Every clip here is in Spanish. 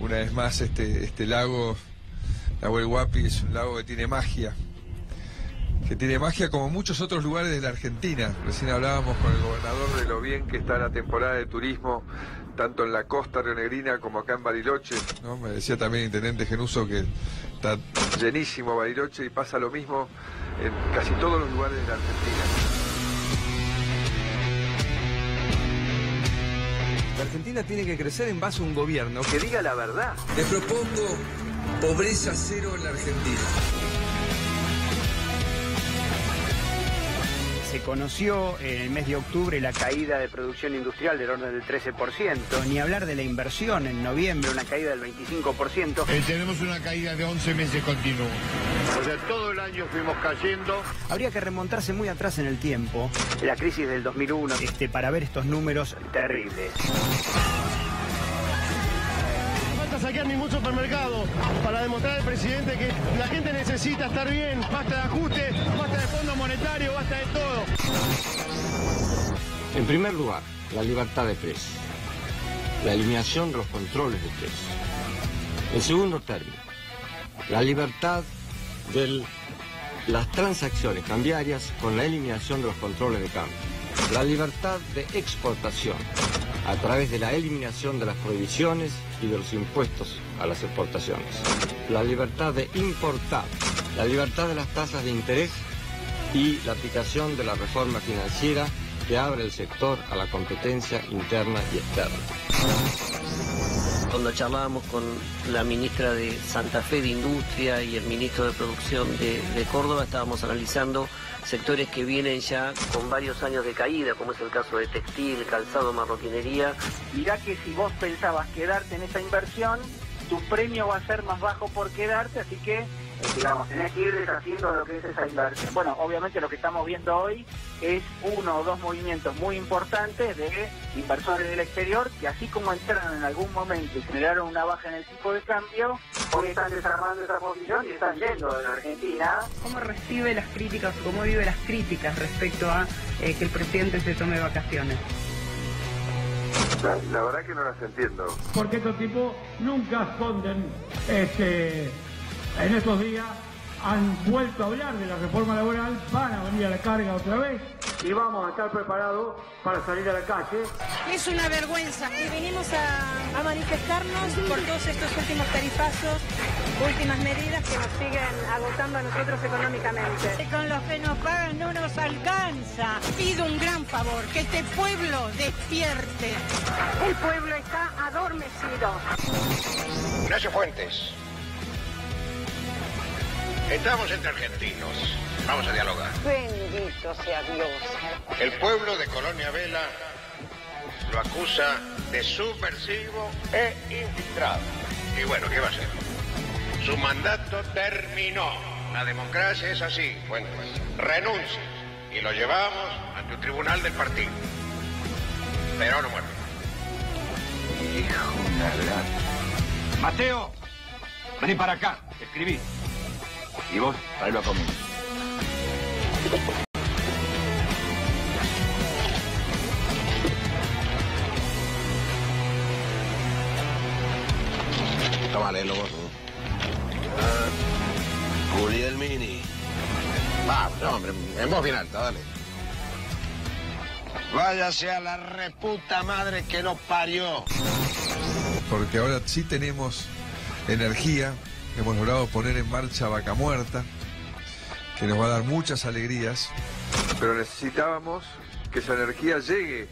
una vez más este lago, Nahuel Huapi, es un lago que tiene magia como muchos otros lugares de la Argentina. Recién hablábamos con el gobernador de lo bien que está la temporada de turismo, tanto en la costa rionegrina como acá en Bariloche, ¿no? Me decía también el intendente Genuso que está llenísimo Bariloche y pasa lo mismo en casi todos los lugares de la Argentina. La Argentina tiene que crecer en base a un gobierno que diga la verdad. Les propongo pobreza cero en la Argentina. Se conoció en el mes de octubre la caída de producción industrial del orden del 13%, ni hablar de la inversión en noviembre, una caída del 25%. Tenemos una caída de 11 meses continuos. O sea, todo el año fuimos cayendo. Habría que remontarse muy atrás en el tiempo, la crisis del 2001, para ver estos números terribles. No falta saquear ningún supermercado para demostrar al presidente que la gente necesita estar bien, basta de ajuste, basta de fondo monetario, basta de todo. En primer lugar, la libertad de precios, la eliminación de los controles de precios. En segundo término, la libertad de las transacciones cambiarias con la eliminación de los controles de cambio. La libertad de exportación a través de la eliminación de las prohibiciones y de los impuestos a las exportaciones. La libertad de importar, la libertad de las tasas de interés y la aplicación de la reforma financiera que abre el sector a la competencia interna y externa. Cuando charlábamos con la ministra de Santa Fe de Industria y el ministro de Producción de Córdoba, estábamos analizando sectores que vienen ya con varios años de caída, como es el caso de textil, calzado, marroquinería. Mirá que si vos pensabas quedarte en esa inversión, tu premio va a ser más bajo por quedarte, así que, digamos, tenés que ir deshaciendo lo que es esa inversión. Bueno, obviamente lo que estamos viendo hoy es uno o dos movimientos muy importantes de inversores del exterior que, así como entraron en algún momento y generaron una baja en el tipo de cambio, hoy están desarmando esa posición y están yendo de la Argentina. ¿Cómo recibe las críticas, cómo vive las críticas respecto a que el presidente se tome vacaciones? La verdad que no las entiendo. Porque estos tipos nunca esconden, en estos días han vuelto a hablar de la reforma laboral, van a venir a la carga otra vez y vamos a estar preparados para salir a la calle. Es una vergüenza y venimos a manifestarnos por todos estos últimos tarifazos, últimas medidas que nos siguen agotando a nosotros económicamente. Con los que nos pagan no nos alcanza. Pido un gran favor, que este pueblo despierte. El pueblo está adormecido. Ignacio Fuentes. Estamos entre argentinos. Vamos a dialogar. Bendito sea Dios. El pueblo de Colonia Vela lo acusa de subversivo e infiltrado. Y bueno, ¿qué va a hacer? Su mandato terminó. La democracia es así. Bueno, pues renuncia. Y lo llevamos ante un tribunal del partido. Pero no muere. Hijo de la... Mateo, vení para acá, escribí. Y vos, traelo a comer. Toma, léelo vos. Julián Mini. Va, no, hombre, en voz bien alta, dale. Váyase a la reputa madre que nos parió. Porque ahora sí tenemos energía. Hemos logrado poner en marcha Vaca Muerta, que nos va a dar muchas alegrías, pero necesitábamos que esa energía llegue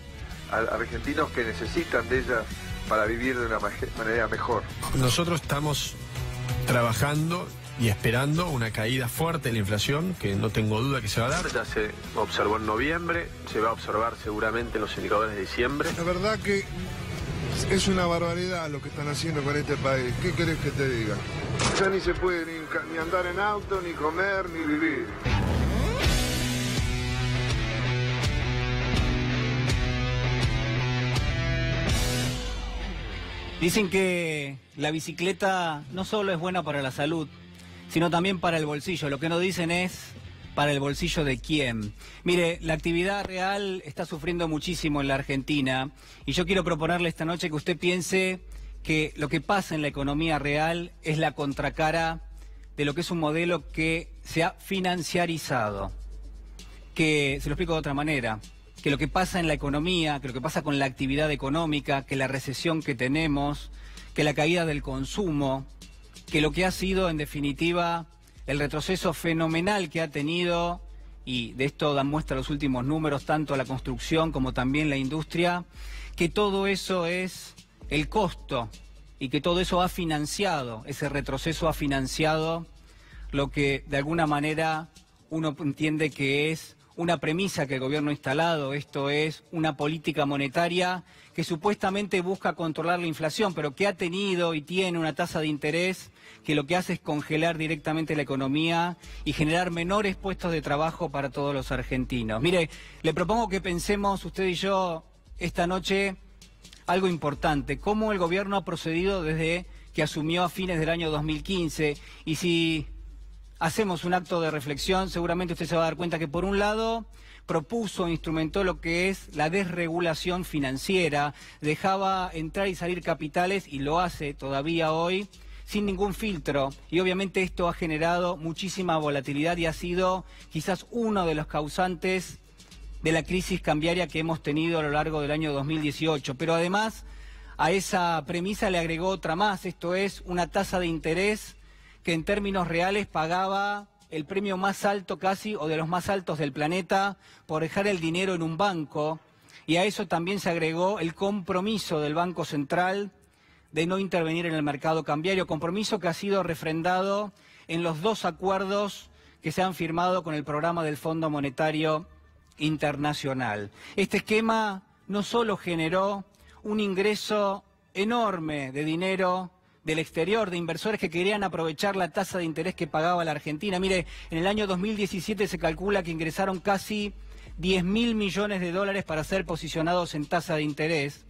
a argentinos que necesitan de ella para vivir de una manera mejor. Nosotros estamos trabajando y esperando una caída fuerte de la inflación, que no tengo duda que se va a dar. Ya se observó en noviembre, se va a observar seguramente en los indicadores de diciembre. La verdad que es una barbaridad lo que están haciendo con este país. ¿Qué querés que te diga? Ya ni se puede ni andar en auto, ni comer, ni vivir. Dicen que la bicicleta no solo es buena para la salud, sino también para el bolsillo. Lo que no dicen es para el bolsillo de quién. Mire, la actividad real está sufriendo muchísimo en la Argentina y yo quiero proponerle esta noche que usted piense que lo que pasa en la economía real es la contracara de lo que es un modelo que se ha financiarizado. Que, se lo explico de otra manera, que lo que pasa en la economía, que lo que pasa con la actividad económica, que la recesión que tenemos, que la caída del consumo, que lo que ha sido, en definitiva, el retroceso fenomenal que ha tenido, y de esto dan muestra los últimos números, tanto la construcción como también la industria, que todo eso es el costo y que todo eso ha financiado, ese retroceso ha financiado lo que de alguna manera uno entiende que es una premisa que el gobierno ha instalado, esto es una política monetaria que supuestamente busca controlar la inflación, pero que ha tenido y tiene una tasa de interés que lo que hace es congelar directamente la economía y generar menores puestos de trabajo para todos los argentinos. Mire, le propongo que pensemos usted y yo esta noche algo importante, cómo el gobierno ha procedido desde que asumió a fines del año 2015, y si hacemos un acto de reflexión, seguramente usted se va a dar cuenta que por un lado propuso, instrumentó lo que es la desregulación financiera, dejaba entrar y salir capitales, y lo hace todavía hoy, sin ningún filtro, y obviamente esto ha generado muchísima volatilidad y ha sido quizás uno de los causantes de la crisis cambiaria que hemos tenido a lo largo del año 2018. Pero además a esa premisa le agregó otra más, esto es una tasa de interés que en términos reales pagaba el premio más alto casi, o de los más altos del planeta, por dejar el dinero en un banco, y a eso también se agregó el compromiso del Banco Central de no intervenir en el mercado cambiario, compromiso que ha sido refrendado en los 2 acuerdos que se han firmado con el programa del Fondo Monetario Internacional. Este esquema no solo generó un ingreso enorme de dinero del exterior, de inversores que querían aprovechar la tasa de interés que pagaba la Argentina. Mire, en el año 2017 se calcula que ingresaron casi 10.000 millones de dólares para ser posicionados en tasa de interés.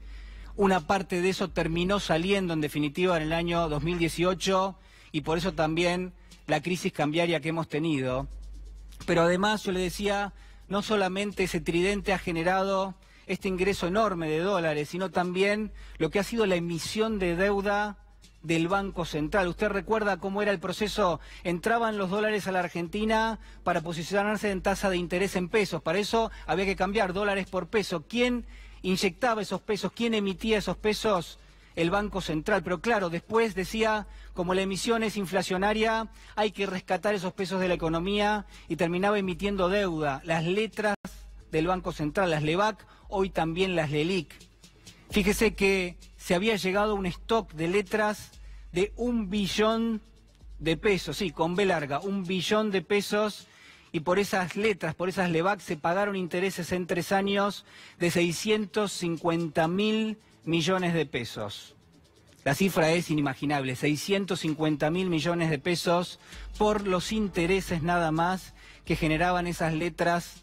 Una parte de eso terminó saliendo en definitiva en el año 2018 y por eso también la crisis cambiaria que hemos tenido. Pero además, yo le decía, no solamente ese tridente ha generado este ingreso enorme de dólares, sino también lo que ha sido la emisión de deuda del Banco Central. Usted recuerda cómo era el proceso, entraban los dólares a la Argentina para posicionarse en tasa de interés en pesos, para eso había que cambiar dólares por pesos. ¿Quién inyectaba esos pesos? ¿Quién emitía esos pesos? El Banco Central. Pero claro, después decía, como la emisión es inflacionaria, hay que rescatar esos pesos de la economía y terminaba emitiendo deuda, las letras del Banco Central, las LEBAC, hoy también las LELIC. Fíjese que se había llegado a un stock de letras de 1 billón de pesos, sí, con B larga, 1 billón de pesos, y por esas letras, por esas LEBAC, se pagaron intereses en 3 años de 650.000 millones de pesos. La cifra es inimaginable, 650.000 millones de pesos por los intereses nada más que generaban esas letras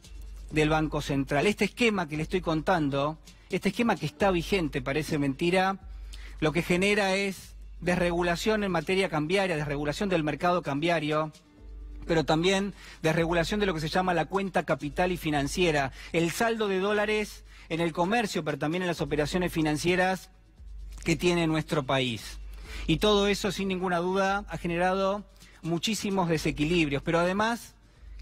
del Banco Central. Este esquema que le estoy contando, este esquema que está vigente, parece mentira, lo que genera es desregulación en materia cambiaria, desregulación del mercado cambiario, pero también desregulación de lo que se llama la cuenta capital y financiera, el saldo de dólares en el comercio, pero también en las operaciones financieras que tiene nuestro país. Y todo eso, sin ninguna duda, ha generado muchísimos desequilibrios, pero además,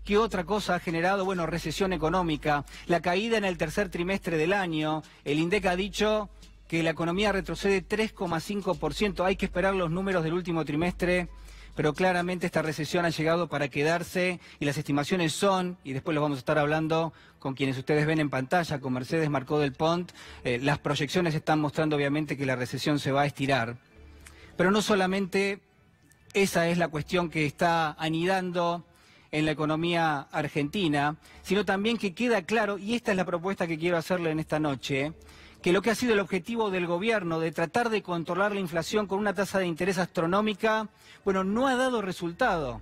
¿qué otra cosa ha generado? Bueno, recesión económica, la caída en el tercer trimestre del año. El INDEC ha dicho que la economía retrocede 3,5%. Hay que esperar los números del último trimestre, pero claramente esta recesión ha llegado para quedarse y las estimaciones son, y después los vamos a estar hablando con quienes ustedes ven en pantalla, con Mercedes Marcó del Pont, las proyecciones están mostrando obviamente que la recesión se va a estirar. Pero no solamente esa es la cuestión que está anidando en la economía argentina, sino también que queda claro, y esta es la propuesta que quiero hacerle en esta noche, que lo que ha sido el objetivo del gobierno de tratar de controlar la inflación con una tasa de interés astronómica, bueno, no ha dado resultado.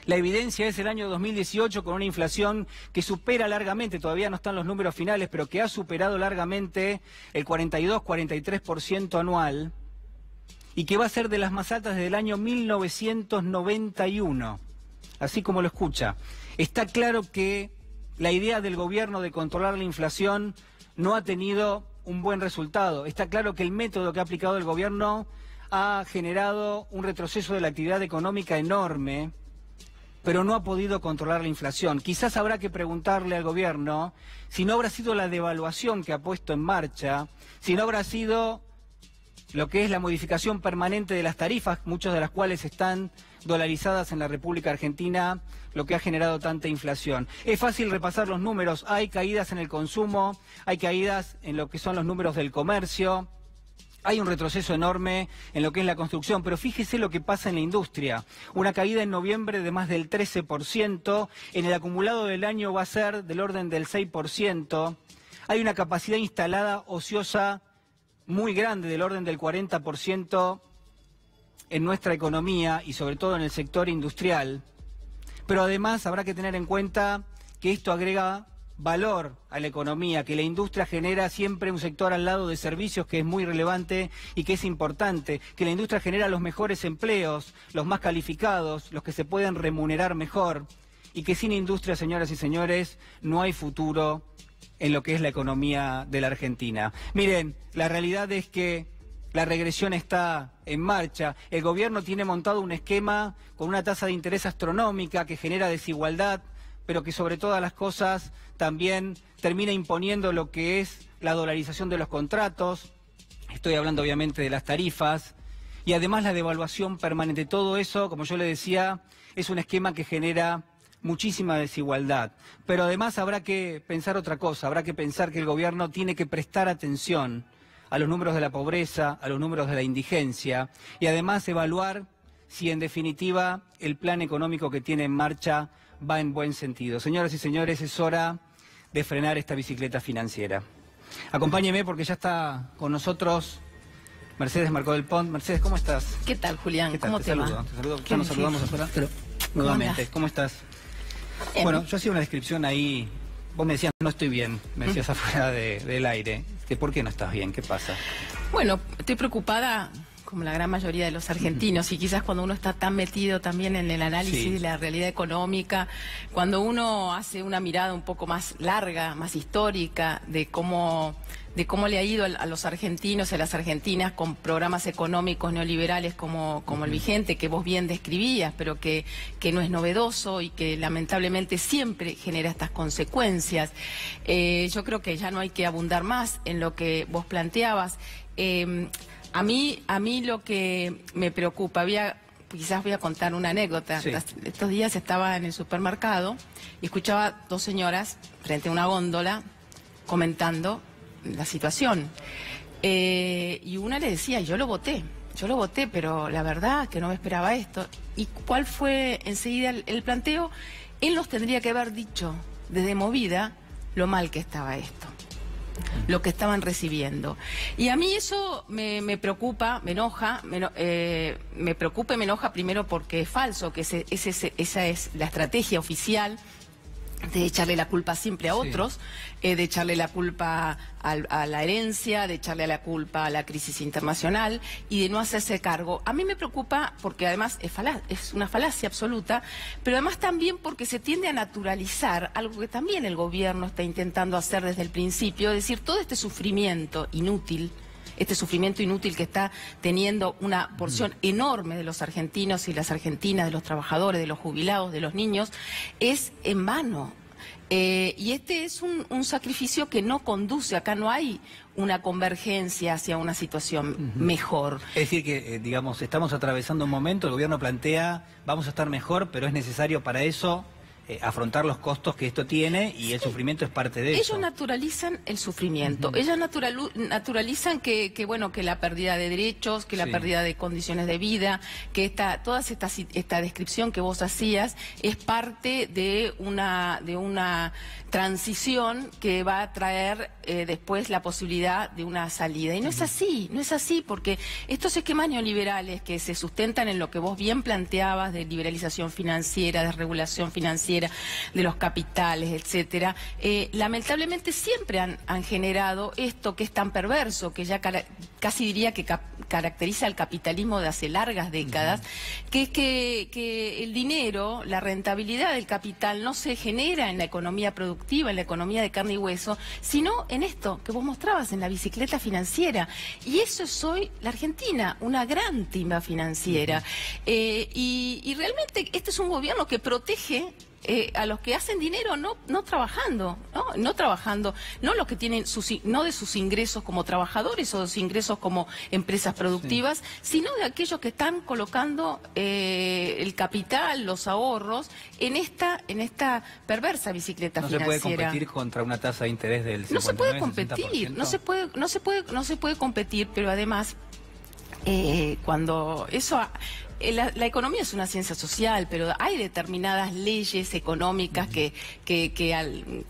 La evidencia es el año 2018 con una inflación que supera largamente, todavía no están los números finales, pero que ha superado largamente el 42-43% anual y que va a ser de las más altas desde el año 1991. Así como lo escucha. Está claro que la idea del gobierno de controlar la inflación no ha tenido un buen resultado. Está claro que el método que ha aplicado el gobierno ha generado un retroceso de la actividad económica enorme, pero no ha podido controlar la inflación. Quizás habrá que preguntarle al gobierno si no habrá sido la devaluación que ha puesto en marcha, si no habrá sido lo que es la modificación permanente de las tarifas, muchas de las cuales están dolarizadas en la República Argentina, lo que ha generado tanta inflación. Es fácil repasar los números, hay caídas en el consumo, hay caídas en lo que son los números del comercio, hay un retroceso enorme en lo que es la construcción, pero fíjese lo que pasa en la industria. Una caída en noviembre de más del 13%, en el acumulado del año va a ser del orden del 6%. Hay una capacidad instalada ociosa muy grande, del orden del 40% en nuestra economía y sobre todo en el sector industrial. Pero además habrá que tener en cuenta que esto agrega valor a la economía, que la industria genera siempre un sector al lado de servicios que es muy relevante y que es importante, que la industria genera los mejores empleos, los más calificados, los que se pueden remunerar mejor, y que sin industria, señoras y señores, no hay futuro en lo que es la economía de la Argentina. Miren, la realidad es que la regresión está en marcha. El gobierno tiene montado un esquema con una tasa de interés astronómica que genera desigualdad, pero que sobre todas las cosas también termina imponiendo lo que es la dolarización de los contratos. Estoy hablando obviamente de las tarifas y además la devaluación permanente. Todo eso, como yo le decía, es un esquema que genera muchísima desigualdad. Pero además habrá que pensar otra cosa, habrá que pensar que el gobierno tiene que prestar atención a los números de la pobreza, a los números de la indigencia y además evaluar si en definitiva el plan económico que tiene en marcha va en buen sentido. Señoras y señores, es hora de frenar esta bicicleta financiera. Acompáñeme porque ya está con nosotros Mercedes Marcó del Pont. Mercedes, ¿cómo estás? ¿Qué tal, Julián? ¿Qué tal? ¿Cómo te va? Te saludo. Ya nos saludamos afuera, pero nuevamente. ¿Cómo estás? Bueno, yo hacía una descripción ahí. Vos me decías, no estoy bien, me decías afuera del aire. ¿Por qué no estás bien? ¿Qué pasa? Bueno, estoy preocupada, como la gran mayoría de los argentinos, y quizás cuando uno está tan metido también en el análisis de la realidad económica, cuando uno hace una mirada un poco más larga, más histórica, de cómo le ha ido a los argentinos y a las argentinas con programas económicos neoliberales como el vigente, que vos bien describías, pero que no es novedoso y que lamentablemente siempre genera estas consecuencias. Yo creo que ya no hay que abundar más en lo que vos planteabas. A mí lo que me preocupa, quizás voy a contar una anécdota. Sí. Estos días estaba en el supermercado y escuchaba dos señoras frente a una góndola comentando la situación. Y una le decía, yo lo voté, pero la verdad que no me esperaba esto. ¿Y cuál fue enseguida el planteo? Él nos tendría que haber dicho desde Movida lo mal que estaba esto, lo que estaban recibiendo. Y a mí eso me preocupa, me enoja, me preocupa y me enoja primero porque es falso, que esa es la estrategia oficial de echarle la culpa siempre a otros, de echarle la culpa a la herencia, de echarle la culpa a la crisis internacional y de no hacerse cargo. A mí me preocupa porque además es una falacia absoluta, pero además también porque se tiende a naturalizar algo que también el gobierno está intentando hacer desde el principio, es decir, todo este sufrimiento inútil que está teniendo una porción enorme de los argentinos y las argentinas, de los trabajadores, de los jubilados, de los niños, es en vano. Y este es un sacrificio que no conduce, acá no hay una convergencia hacia una situación mejor. Es decir que, digamos, estamos atravesando un momento, el gobierno plantea, vamos a estar mejor, pero es necesario para eso afrontar los costos que esto tiene y el sufrimiento es parte de eso. Ellos naturalizan el sufrimiento, ellos naturalizan que la pérdida de derechos, que la pérdida de condiciones de vida, que esta descripción que vos hacías es parte de una transición que va a traer después la posibilidad de una salida. Y no es así, porque estos esquemas neoliberales que se sustentan en lo que vos bien planteabas de liberalización financiera, de regulación financiera, financiera, de los capitales, etcétera, lamentablemente siempre han generado esto que es tan perverso, que ya casi diría que caracteriza al capitalismo de hace largas décadas, que es que el dinero, la rentabilidad del capital no se genera en la economía productiva, en la economía de carne y hueso, sino en esto que vos mostrabas, en la bicicleta financiera. Y eso es hoy la Argentina, una gran timba financiera. Y realmente este es un gobierno que protege a los que hacen dinero no trabajando, no los que tienen no de sus ingresos como trabajadores o de sus ingresos como empresas productivas, sino de aquellos que están colocando el capital, los ahorros en esta perversa bicicleta financiera. No se puede competir contra una tasa de interés del 59%. No se puede competir, no se puede competir, pero además cuando eso la economía es una ciencia social, pero hay determinadas leyes económicas que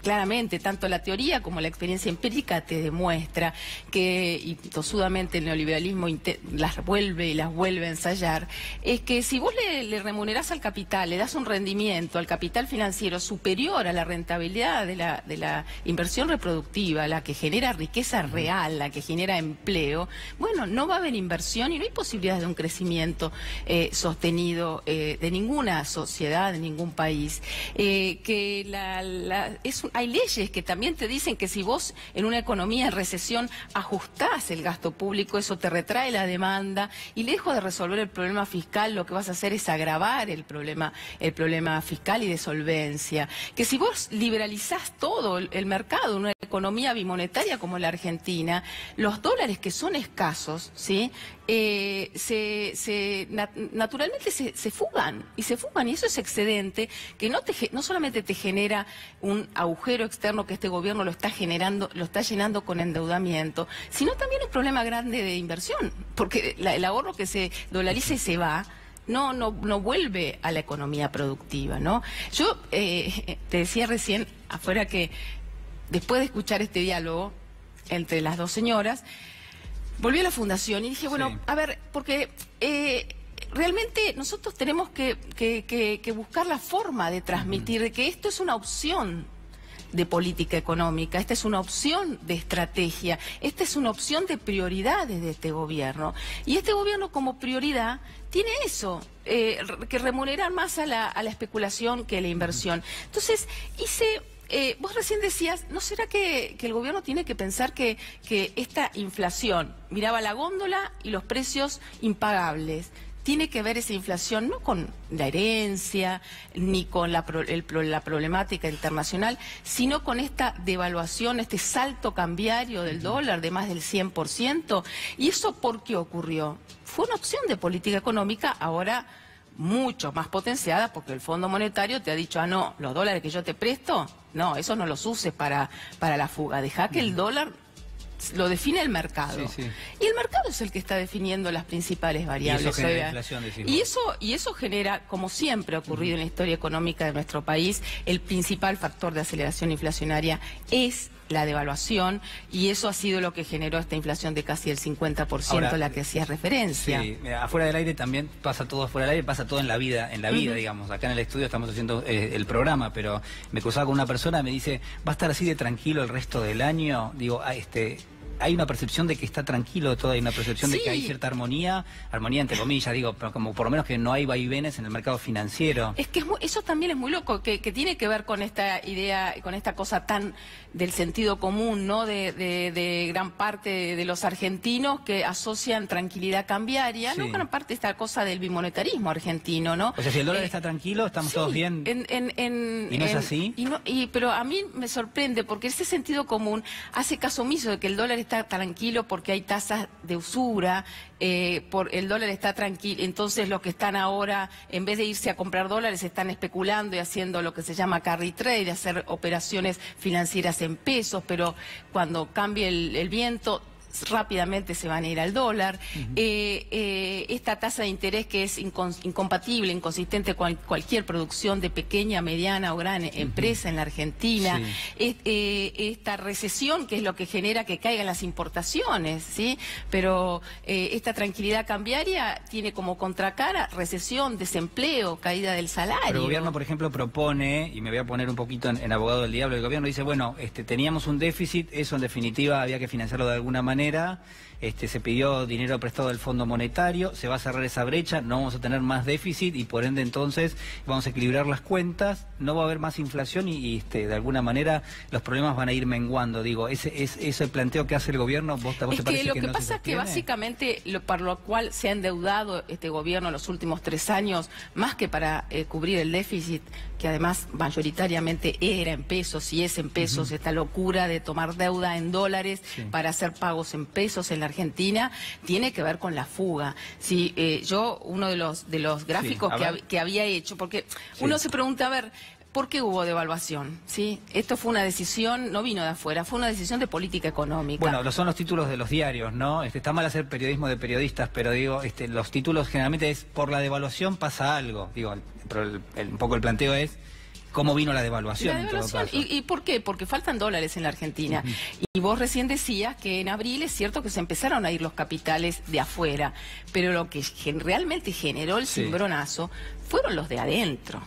claramente tanto la teoría como la experiencia empírica te demuestra que, y tosudamente el neoliberalismo las vuelve a ensayar, es que si vos le remunerás al capital, le das un rendimiento al capital financiero superior a la rentabilidad de la inversión reproductiva, la que genera riqueza real, la que genera empleo, bueno, no va a haber inversión y no hay posibilidades de un crecimiento sostenido de ninguna sociedad, de ningún país. Hay leyes que también te dicen que si vos en una economía en recesión ajustás el gasto público, eso te retrae la demanda y lejos de resolver el problema fiscal, lo que vas a hacer es agravar el problema fiscal y de solvencia. Que si vos liberalizás todo el mercado, una economía bimonetaria como la Argentina, los dólares que son escasos, ¿sí? Naturalmente se fugan y eso es excedente que no solamente te genera un agujero externo que este gobierno lo está llenando con endeudamiento, sino también un problema grande de inversión, porque el ahorro que se dolariza y se va no vuelve a la economía productiva, ¿no? Yo te decía recién afuera que después de escuchar este diálogo entre las dos señoras, volví a la fundación y dije, bueno, a ver, porque realmente nosotros tenemos que buscar la forma de transmitir que esto es una opción de política económica, esta es una opción de estrategia, esta es una opción de prioridades de este gobierno. Y este gobierno como prioridad tiene eso, que remunerar más a la especulación que a la inversión. Entonces, vos recién decías, ¿no será que el gobierno tiene que pensar que esta inflación, miraba la góndola y los precios impagables, tiene que ver esa inflación no con la herencia ni con la problemática internacional, sino con esta devaluación, este salto cambiario del dólar de más del 100%? ¿Y eso por qué ocurrió? Fue una opción de política económica ahora mucho más potenciada porque el Fondo Monetario te ha dicho, no, los dólares que yo te presto, no, esos no los uses para la fuga, deja que el dólar lo define el mercado. Y el mercado es el que está definiendo las principales variables. Y eso genera inflación, decimos. Y eso genera, como siempre ha ocurrido en la historia económica de nuestro país, el principal factor de aceleración inflacionaria es la devaluación, y eso ha sido lo que generó esta inflación de casi el 50% a la que hacías referencia. Sí, mira, afuera del aire también pasa todo, afuera del aire pasa todo en la vida, digamos. Acá en el estudio estamos haciendo el programa, pero me cruzaba con una persona, me dice, ¿va a estar así de tranquilo el resto del año? Digo, hay una percepción de que está tranquilo de todo, hay una percepción de que hay cierta armonía entre comillas, digo, pero como por lo menos que no hay vaivenes en el mercado financiero. Es que eso también es muy loco, que tiene que ver con esta idea, con esta cosa tan del sentido común, ¿no? De gran parte de los argentinos que asocian tranquilidad cambiaria, ¿no? Gran parte de esta cosa del bimonetarismo argentino, ¿no? O sea, si el dólar está tranquilo, estamos todos bien. ¿Y no es así? Pero a mí me sorprende porque ese sentido común hace caso omiso de que el dólar está tranquilo porque hay tasas de usura, el dólar está tranquilo, entonces los que están ahora, en vez de irse a comprar dólares, están especulando y haciendo lo que se llama carry trade, hacer operaciones financieras en pesos, pero cuando cambie el viento rápidamente se van a ir al dólar. Esta tasa de interés que es incompatible, inconsistente con cualquier producción de pequeña, mediana o gran empresa en la Argentina. Esta recesión que es lo que genera que caigan las importaciones, ¿sí? Pero esta tranquilidad cambiaria tiene como contracara recesión, desempleo, caída del salario. Pero el gobierno, por ejemplo, propone, y me voy a poner un poquito en abogado del diablo, el gobierno dice, bueno, teníamos un déficit, eso en definitiva había que financiarlo de alguna manera, se pidió dinero prestado del Fondo Monetario, se va a cerrar esa brecha, no vamos a tener más déficit y por ende entonces vamos a equilibrar las cuentas, no va a haber más inflación y de alguna manera los problemas van a ir menguando. Digo, ese planteo que hace el gobierno, ¿vos te parece que lo que no pasa es que básicamente para lo cual se ha endeudado este gobierno en los últimos 3 años, más que para cubrir el déficit, que además mayoritariamente era en pesos y es en pesos, esta locura de tomar deuda en dólares para hacer pagos en pesos en la Argentina, tiene que ver con la fuga. Sí, yo, uno de los gráficos que había hecho, porque uno se pregunta, a ver, ¿por qué hubo devaluación? ¿Sí? Esto fue una decisión, no vino de afuera, fue una decisión de política económica. Bueno, son los títulos de los diarios, ¿no? Está mal hacer periodismo de periodistas, pero digo, los títulos generalmente es por la devaluación pasa algo. Digo, pero un poco el planteo es cómo vino la devaluación. En todo caso. ¿Y por qué? Porque faltan dólares en la Argentina. Y vos recién decías que en abril es cierto que se empezaron a ir los capitales de afuera, pero lo que realmente generó el cimbronazo fueron los de adentro.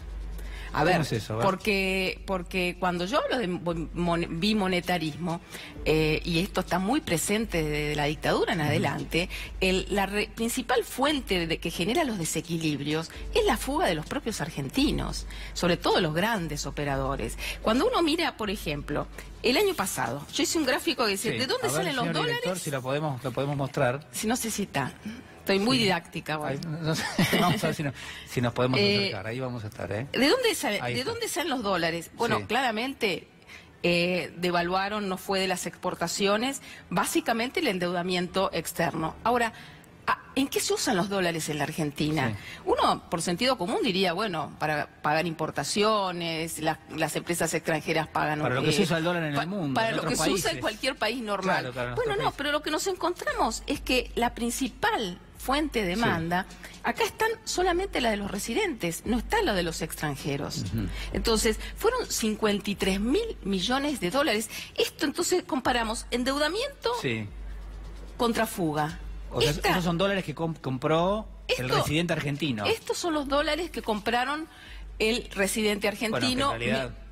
A ver, es eso? Porque cuando yo hablo de bimonetarismo, y esto está muy presente desde la dictadura en adelante, la principal fuente que genera los desequilibrios es la fuga de los propios argentinos, sobre todo los grandes operadores. Cuando uno mira, por ejemplo, el año pasado, yo hice un gráfico que dice, ¿de dónde salen los dólares? Director, si lo podemos mostrar. Si no sé si está. Estoy muy didáctica. Vamos a ver si nos podemos acercar. Ahí vamos a estar. ¿De dónde salen los dólares? Bueno, claramente devaluaron, no fue de las exportaciones, básicamente el endeudamiento externo. Ahora, ¿en qué se usan los dólares en la Argentina? Uno, por sentido común, diría, bueno, para pagar importaciones, las empresas extranjeras pagan... Para lo que se usa el dólar en el mundo, para lo que se usa en cualquier país normal. Bueno, no, pero lo que nos encontramos es que la principal fuente de demanda, acá están solamente la de los residentes, no está la de los extranjeros. Entonces, fueron 53.000 millones de dólares. Esto, entonces, comparamos endeudamiento contra fuga. O sea, esos son dólares que compró el residente argentino. Estos son los dólares que compraron el residente argentino,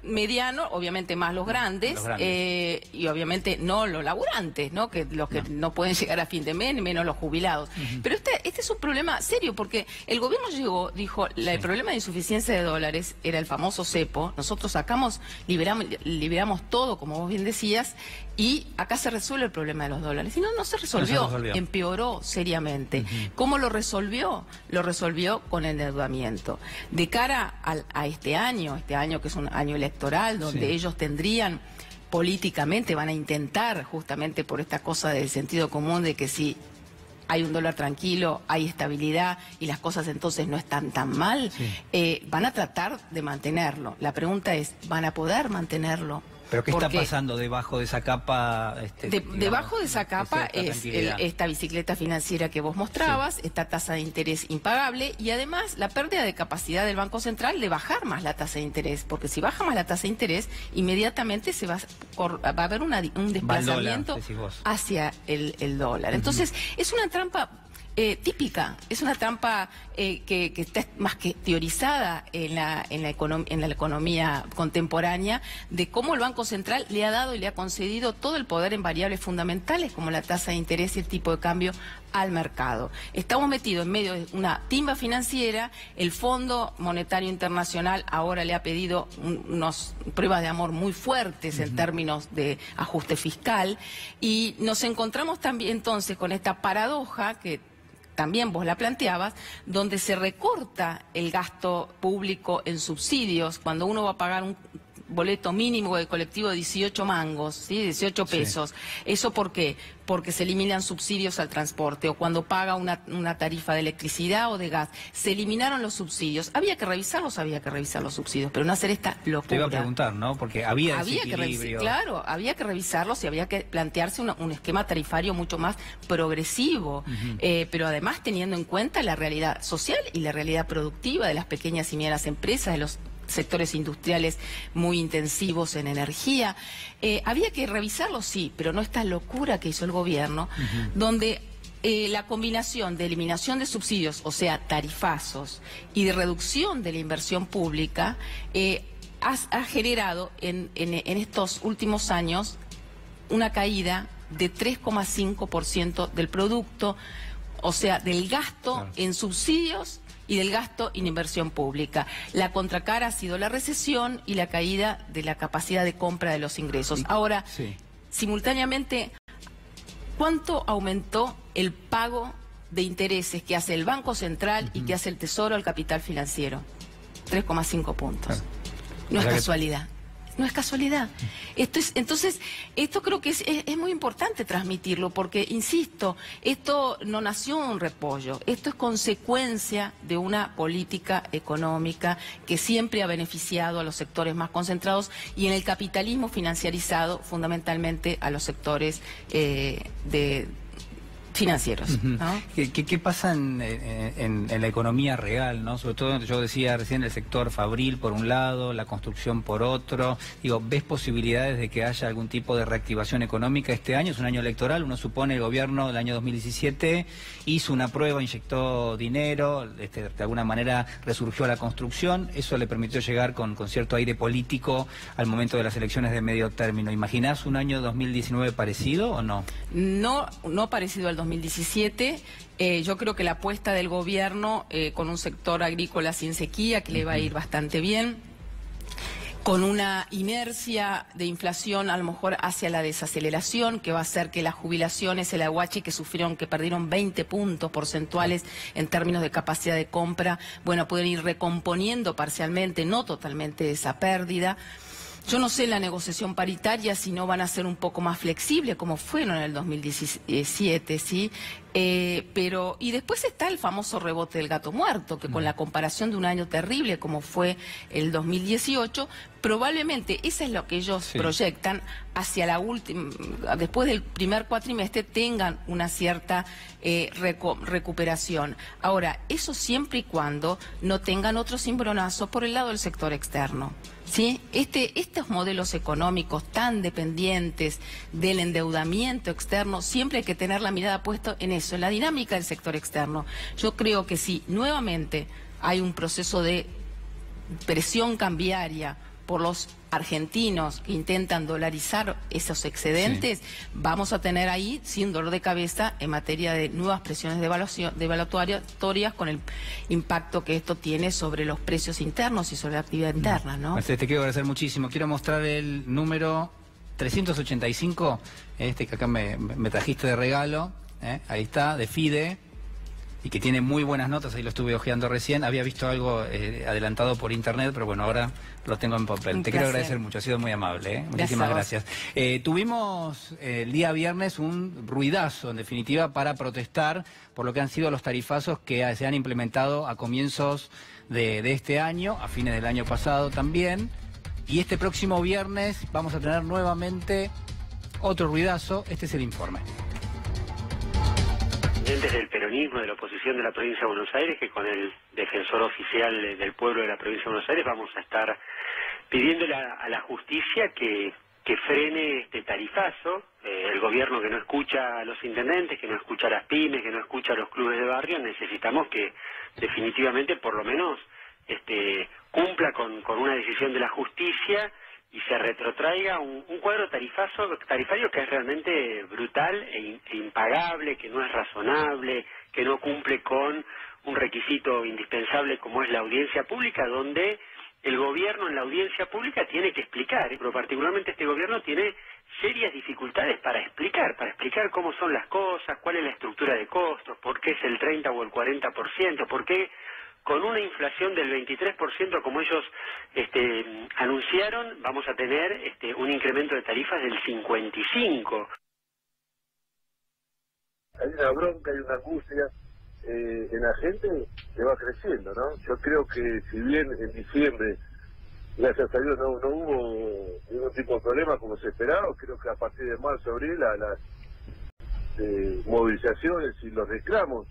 mediano, obviamente más los grandes, y obviamente no los laburantes, ¿no? Que los que no pueden llegar a fin de mes, menos los jubilados. Pero este es un problema serio, porque el gobierno dijo, el problema de insuficiencia de dólares era el famoso cepo. Nosotros sacamos, liberamos todo, como vos bien decías, y acá se resuelve el problema de los dólares. Y no se resolvió, empeoró seriamente. ¿Cómo lo resolvió? Lo resolvió con el endeudamiento. De cara a este año que es un año electoral, donde ellos tendrían, políticamente, van a intentar, justamente por esta cosa del sentido común, de que si hay un dólar tranquilo, hay estabilidad y las cosas entonces no están tan mal, van a tratar de mantenerlo. La pregunta es, ¿van a poder mantenerlo? ¿Pero qué está pasando debajo de esa capa? Debajo de esa capa es esta bicicleta financiera que vos mostrabas, esta tasa de interés impagable y además la pérdida de capacidad del Banco Central de bajar más la tasa de interés, porque si baja más la tasa de interés, inmediatamente va a haber un desplazamiento hacia el dólar. Entonces, es una trampa típica, es una trampa que está más que teorizada en la economía contemporánea, de cómo el Banco Central le ha dado y le ha concedido todo el poder en variables fundamentales como la tasa de interés y el tipo de cambio al mercado. Estamos metidos en medio de una timba financiera. El Fondo Monetario Internacional ahora le ha pedido unas pruebas de amor muy fuertes en términos de ajuste fiscal, y nos encontramos también entonces con esta paradoja que también vos la planteabas, donde se recorta el gasto público en subsidios. Cuando uno va a pagar boleto mínimo de colectivo de 18 mangos, ¿sí? 18 pesos. Sí. ¿Eso por qué? Porque se eliminan subsidios al transporte, o cuando paga una tarifa de electricidad o de gas. Se eliminaron los subsidios. Había que revisar los subsidios, pero no hacer esta locura. Te iba a preguntar, ¿no? Porque había desequilibrio. Claro, había que revisarlos y había que plantearse un esquema tarifario mucho más progresivo, pero además teniendo en cuenta la realidad social y la realidad productiva de las pequeñas y medianas empresas, de los sectores industriales muy intensivos en energía. Había que revisarlo, sí, pero no esta locura que hizo el gobierno, donde la combinación de eliminación de subsidios, o sea, tarifazos, y de reducción de la inversión pública, ha generado en estos últimos años una caída de 3,5% del producto, o sea, del gasto en subsidios y del gasto en inversión pública. La contracara ha sido la recesión y la caída de la capacidad de compra de los ingresos. Ahora, simultáneamente, ¿cuánto aumentó el pago de intereses que hace el Banco Central y que hace el Tesoro al capital financiero? 3,5 puntos. No es casualidad. No es casualidad. Entonces, esto creo que es muy importante transmitirlo, porque, insisto, esto no nació en un repollo, esto es consecuencia de una política económica que siempre ha beneficiado a los sectores más concentrados y en el capitalismo financiarizado fundamentalmente a los sectores financieros, ¿no? ¿Qué pasa en la economía real, ¿no? Sobre todo, yo decía recién, el sector fabril por un lado, la construcción por otro. Digo, ¿ves posibilidades de que haya algún tipo de reactivación económica este año? Es un año electoral, uno supone el gobierno del año 2017 hizo una prueba, inyectó dinero, de alguna manera resurgió la construcción, eso le permitió llegar con cierto aire político al momento de las elecciones de medio término. ¿Imaginás un año 2019 parecido o no? No parecido al 2017. Yo creo que la apuesta del gobierno con un sector agrícola sin sequía que le va a ir bastante bien, con una inercia de inflación a lo mejor hacia la desaceleración, que va a hacer que las jubilaciones, el aguache que perdieron 20 puntos porcentuales en términos de capacidad de compra, bueno, pueden ir recomponiendo parcialmente, no totalmente esa pérdida. Yo no sé en la negociación paritaria si no van a ser un poco más flexibles, como fueron en el 2017, ¿sí? Y después está el famoso rebote del gato muerto, que con la comparación de un año terrible como fue el 2018, probablemente, eso es lo que ellos proyectan, hacia la última, después del primer cuatrimestre tengan una cierta recuperación. Ahora, eso siempre y cuando no tengan otro cimbronazo por el lado del sector externo, ¿sí? Estos modelos económicos tan dependientes del endeudamiento externo, siempre hay que tener la mirada puesta en eso, en la dinámica del sector externo. Yo creo que si nuevamente hay un proceso de presión cambiaria por los argentinos que intentan dolarizar esos excedentes, vamos a tener ahí sin dolor de cabeza en materia de nuevas presiones devaluatorias con el impacto que esto tiene sobre los precios internos y sobre la actividad interna, ¿no? Te quiero agradecer muchísimo. Quiero mostrar el número 385, que acá me trajiste de regalo, ahí está, de FIDE, y que tiene muy buenas notas, ahí lo estuve hojeando recién. Había visto algo adelantado por internet, pero bueno, ahora lo tengo en papel. Te quiero agradecer mucho, ha sido muy amable. Muchísimas gracias. Tuvimos el día viernes un ruidazo, en definitiva, para protestar por lo que han sido los tarifazos que se han implementado a comienzos de este año, a fines del año pasado también. Y este próximo viernes vamos a tener nuevamente otro ruidazo. Este es el informe. Desde el peronismo, de la oposición de la provincia de Buenos Aires, que con el defensor oficial del pueblo de la provincia de Buenos Aires vamos a estar pidiéndole a la justicia que frene este tarifazo. El gobierno que no escucha a los intendentes, que no escucha a las pymes, que no escucha a los clubes de barrio, necesitamos que definitivamente por lo menos cumpla con una decisión de la justicia y se retrotraiga un cuadro tarifario que es realmente brutal e impagable, que no es razonable, que no cumple con un requisito indispensable como es la audiencia pública, donde el gobierno en la audiencia pública tiene que explicar, pero particularmente este gobierno tiene serias dificultades para explicar cómo son las cosas, cuál es la estructura de costos, por qué es el 30 o el 40%, por qué con una inflación del 23% como ellos anunciaron, vamos a tener un incremento de tarifas del 55%. Hay una bronca, hay una angustia en la gente que va creciendo, ¿no? Yo creo que si bien en diciembre, gracias a Dios, no hubo ningún tipo de problema como se esperaba, creo que a partir de marzo, abril, las movilizaciones y los reclamos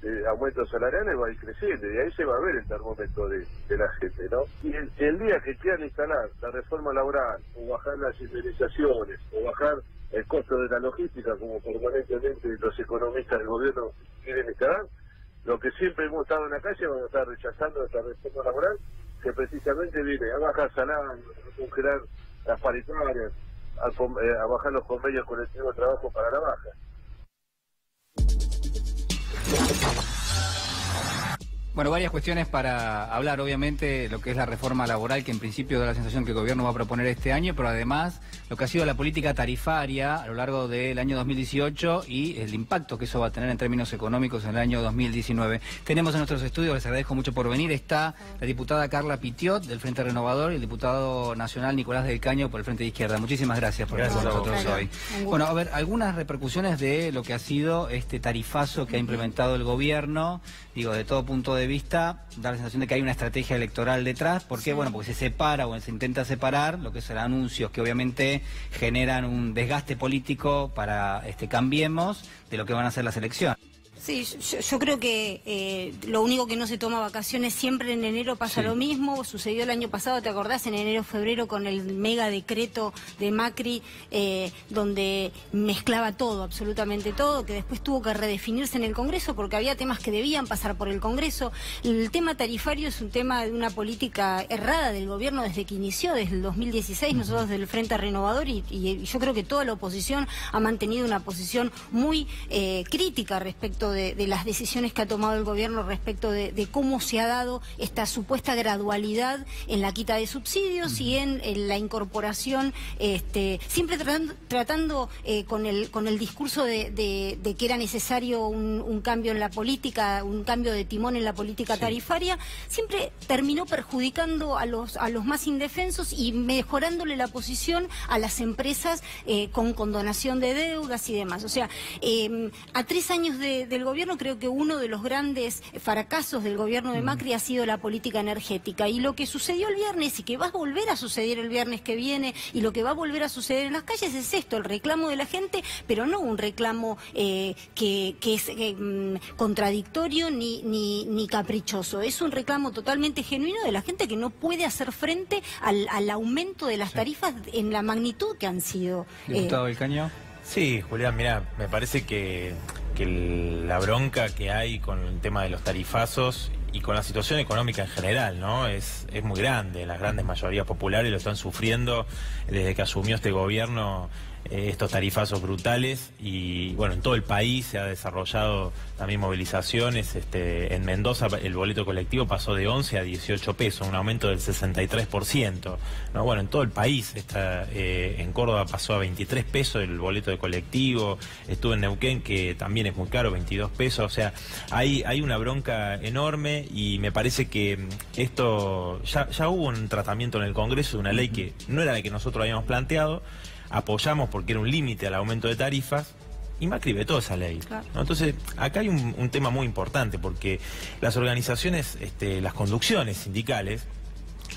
de aumentos salariales va a ir creciendo, y ahí se va a ver el termómetro de la gente, ¿no? Y el día que quieran instalar la reforma laboral, o bajar las indemnizaciones, o bajar el costo de la logística, como permanentemente los economistas del gobierno quieren instalar, lo que siempre hemos estado en la calle, vamos a estar rechazando esta reforma laboral, que precisamente viene a bajar salarios, a congelar las paritarias, a bajar los convenios colectivos de trabajo para la baja. Bueno, varias cuestiones para hablar, obviamente, lo que es la reforma laboral, que en principio da la sensación que el gobierno va a proponer este año, pero además lo que ha sido la política tarifaria a lo largo del año 2018 y el impacto que eso va a tener en términos económicos en el año 2019. Tenemos en nuestros estudios, les agradezco mucho por venir, está la diputada Carla Pitiot del Frente Renovador y el diputado nacional Nicolás del Caño por el Frente de Izquierda. Muchísimas gracias por estar con nosotros hoy. Bueno, a ver, algunas repercusiones de lo que ha sido este tarifazo que ha implementado el gobierno, digo, de todo punto de vista, da la sensación de que hay una estrategia electoral detrás. ¿Por qué? Sí. Bueno, porque se separa o se intenta separar lo que son anuncios que obviamente generan un desgaste político para Cambiemos de lo que van a ser las elecciones. Sí, yo creo que lo único que no se toma vacaciones, siempre en enero pasa lo mismo. Sucedió el año pasado, ¿te acordás? En enero, febrero, con el mega decreto de Macri, donde mezclaba todo, absolutamente todo, que después tuvo que redefinirse en el Congreso porque había temas que debían pasar por el Congreso. El tema tarifario es un tema de una política errada del gobierno desde que inició, desde el 2016, nosotros del Frente Renovador, y yo creo que toda la oposición ha mantenido una posición muy crítica respecto de las decisiones que ha tomado el gobierno respecto de cómo se ha dado esta supuesta gradualidad en la quita de subsidios y en la incorporación, siempre tratando con el discurso de que era necesario un cambio en la política, un cambio de timón en la política tarifaria, siempre terminó perjudicando a los más indefensos y mejorándole la posición a las empresas con condonación de deudas y demás. O sea, a 3 años del gobierno, creo que uno de los grandes fracasos del gobierno de Macri ha sido la política energética, y lo que sucedió el viernes y que va a volver a suceder el viernes que viene y lo que va a volver a suceder en las calles es esto, el reclamo de la gente, pero no un reclamo que es contradictorio ni caprichoso, es un reclamo totalmente genuino de la gente que no puede hacer frente al aumento de las tarifas en la magnitud que han sido. Diputado del Caño. Sí, Julián, mira, me parece que la bronca que hay con el tema de los tarifazos y con la situación económica en general, ¿no? Es muy grande. Las grandes mayorías populares lo están sufriendo desde que asumió este gobierno, estos tarifazos brutales, y bueno, en todo el país se ha desarrollado también movilizaciones. En Mendoza el boleto colectivo pasó de 11 a 18 pesos, un aumento del 63%, ¿no? Bueno, en todo el país, en Córdoba pasó a 23 pesos el boleto de colectivo, estuve en Neuquén, que también es muy caro, 22 pesos, o sea, hay una bronca enorme, y me parece que esto, ya hubo un tratamiento en el Congreso de una ley que no era la que nosotros habíamos planteado, apoyamos porque era un límite al aumento de tarifas, y Macri vetó esa ley, ¿no? Entonces, acá hay un tema muy importante, porque las organizaciones, las conducciones sindicales,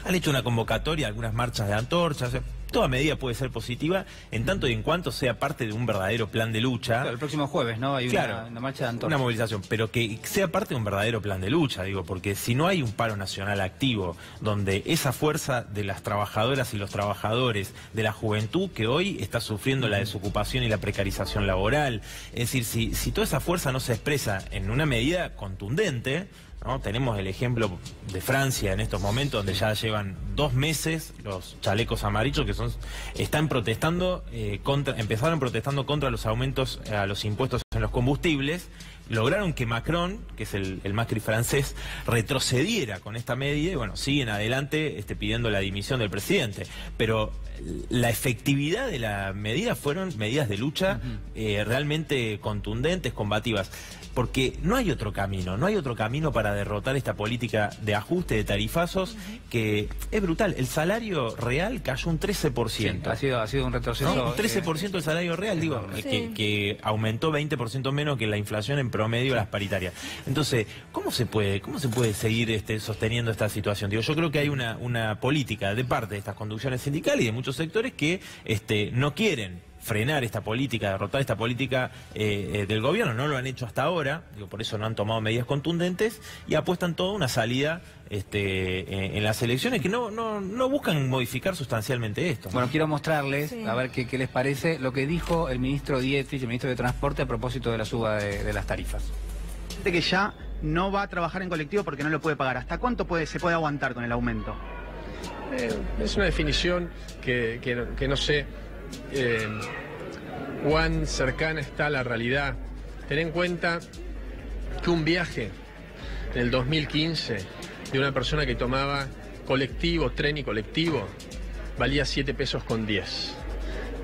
han hecho una convocatoria, algunas marchas de antorchas. Toda medida puede ser positiva en tanto y en cuanto sea parte de un verdadero plan de lucha. Claro, el próximo jueves, ¿no? Hay una marcha de antorchas. Una movilización, pero que sea parte de un verdadero plan de lucha, digo, porque si no hay un paro nacional activo, donde esa fuerza de las trabajadoras y los trabajadores, de la juventud que hoy está sufriendo la desocupación y la precarización laboral, es decir, si toda esa fuerza no se expresa en una medida contundente, ¿no? Tenemos el ejemplo de Francia en estos momentos, donde ya llevan 2 meses los chalecos amarillos que están protestando empezaron protestando contra los aumentos a los impuestos en los combustibles, lograron que Macron, que es el Macri francés, retrocediera con esta medida y bueno, siguen adelante pidiendo la dimisión del presidente. Pero la efectividad de la medida fueron medidas de lucha realmente contundentes, combativas. Porque no hay otro camino para derrotar esta política de ajuste de tarifazos que es brutal. El salario real cayó un 13%. Sí, ha sido un retroceso. ¿No? Un 13% el salario real, digo, que aumentó 20% menos que la inflación en promedio de las paritarias. Entonces, ¿cómo se puede seguir sosteniendo esta situación? Digo, yo creo que hay una política de parte de estas conducciones sindicales y de muchos sectores que no quieren frenar esta política, derrotar esta política del gobierno. No lo han hecho hasta ahora, digo, por eso no han tomado medidas contundentes y apuestan toda una salida en las elecciones que no buscan modificar sustancialmente esto. Bueno, quiero mostrarles, a ver qué les parece, lo que dijo el ministro Dietrich, el ministro de Transporte, a propósito de la suba de las tarifas. Gente que ya no va a trabajar en colectivo porque no lo puede pagar. ¿Hasta cuánto se puede aguantar con el aumento? Es una definición que no sé cuán cercana está a la realidad. Ten en cuenta que un viaje en el 2015 de una persona que tomaba colectivo, tren y colectivo, valía 7 pesos con 10.